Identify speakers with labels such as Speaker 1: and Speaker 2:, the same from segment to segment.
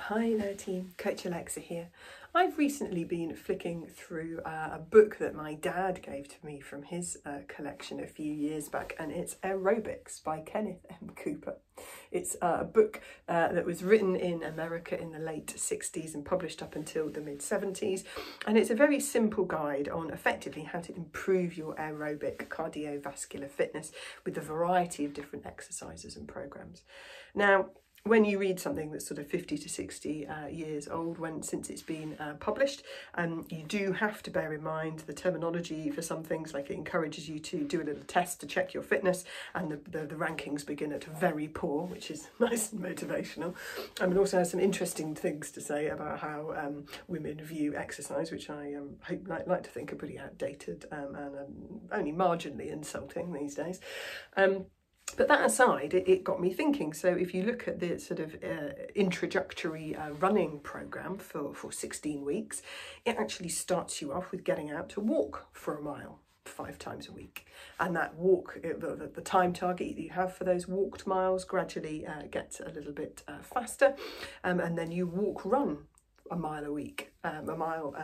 Speaker 1: Hi there team, Coach Alexa here. I've recently been flicking through a book that my dad gave to me from his collection a few years back, and it's Aerobics by Kenneth M. Cooper. It's a book that was written in America in the late 60s and published up until the mid 70s, and it's a very simple guide on effectively how to improve your aerobic cardiovascular fitness with a variety of different exercises and programs. Now, when you read something that's sort of 50 to 60 years old, since it's been published, you do have to bear in mind the terminology for some things. Like, it encourages you to do a little test to check your fitness, and the rankings begin at very poor, which is nice and motivational. And also has some interesting things to say about how women view exercise, which I like to think are pretty outdated and only marginally insulting these days. But that aside, it got me thinking. So if you look at the sort of introductory running program for 16 weeks, it actually starts you off with getting out to walk for a mile 5 times a week. And that walk, the time target that you have for those walked miles gradually gets a little bit faster. And then you run a mile a week, a mile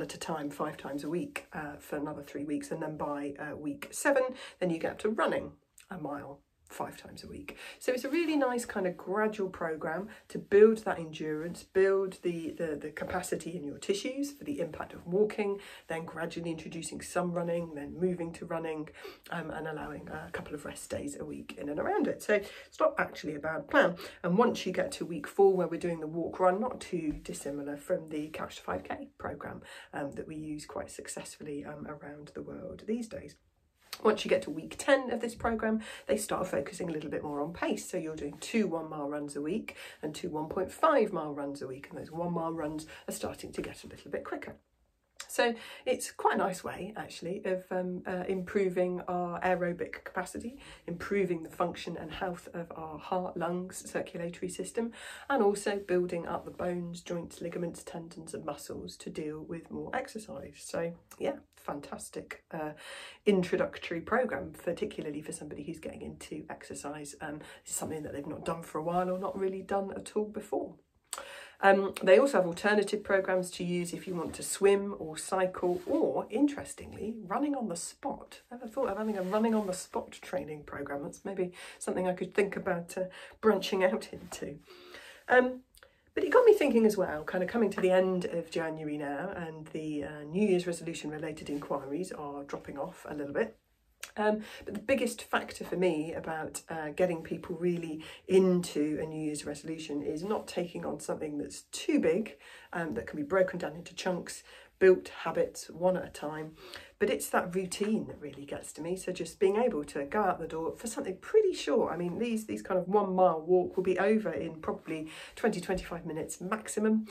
Speaker 1: at a time, 5 times a week for another 3 weeks. And then by week 7, then you get up to running a mile 5 times a week. So it's a really nice kind of gradual program to build that endurance, build the capacity in your tissues for the impact of walking, then gradually introducing some running, then moving to running, and allowing a couple of rest days a week in and around it. So it's not actually a bad plan. And once you get to week 4, where we're doing the walk run, not too dissimilar from the Couch to 5K program that we use quite successfully around the world these days. Once you get to week 10 of this program, they start focusing a little bit more on pace. So you're doing 2 1-mile runs a week and 2 1.5-mile runs a week. And those 1-mile runs are starting to get a little bit quicker. So it's quite a nice way, actually, of improving our aerobic capacity, improving the function and health of our heart, lungs, circulatory system, and also building up the bones, joints, ligaments, tendons and muscles to deal with more exercise. So yeah, fantastic introductory program, particularly for somebody who's getting into exercise. It's something that they've not done for a while or not really done at all before. They also have alternative programs to use if you want to swim or cycle, or, interestingly, running on the spot. Never thought of having a running on the spot training program. That's maybe something I could think about branching out into. But it got me thinking as well, kind of coming to the end of January now, and the New Year's resolution related inquiries are dropping off a little bit. But the biggest factor for me about getting people really into a New Year's resolution is not taking on something that's too big, that can be broken down into chunks, built habits one at a time. But it's that routine that really gets to me. So just being able to go out the door for something pretty short. I mean, these kind of 1-mile walk will be over in probably 20-25 minutes maximum.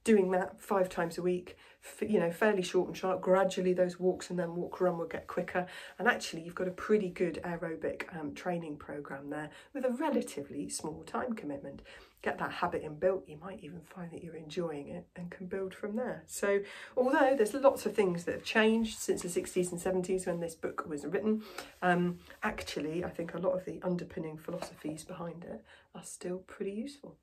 Speaker 1: Doing that 5 times a week, fairly short and sharp. Gradually those walks and then walk run will get quicker. And actually you've got a pretty good aerobic training program there with a relatively small time commitment. Get that habit inbuilt, you might even find that you're enjoying it and can build from there. So although there's lots of things that have changed since the 60s and 70s when this book was written, actually I think a lot of the underpinning philosophies behind it are still pretty useful.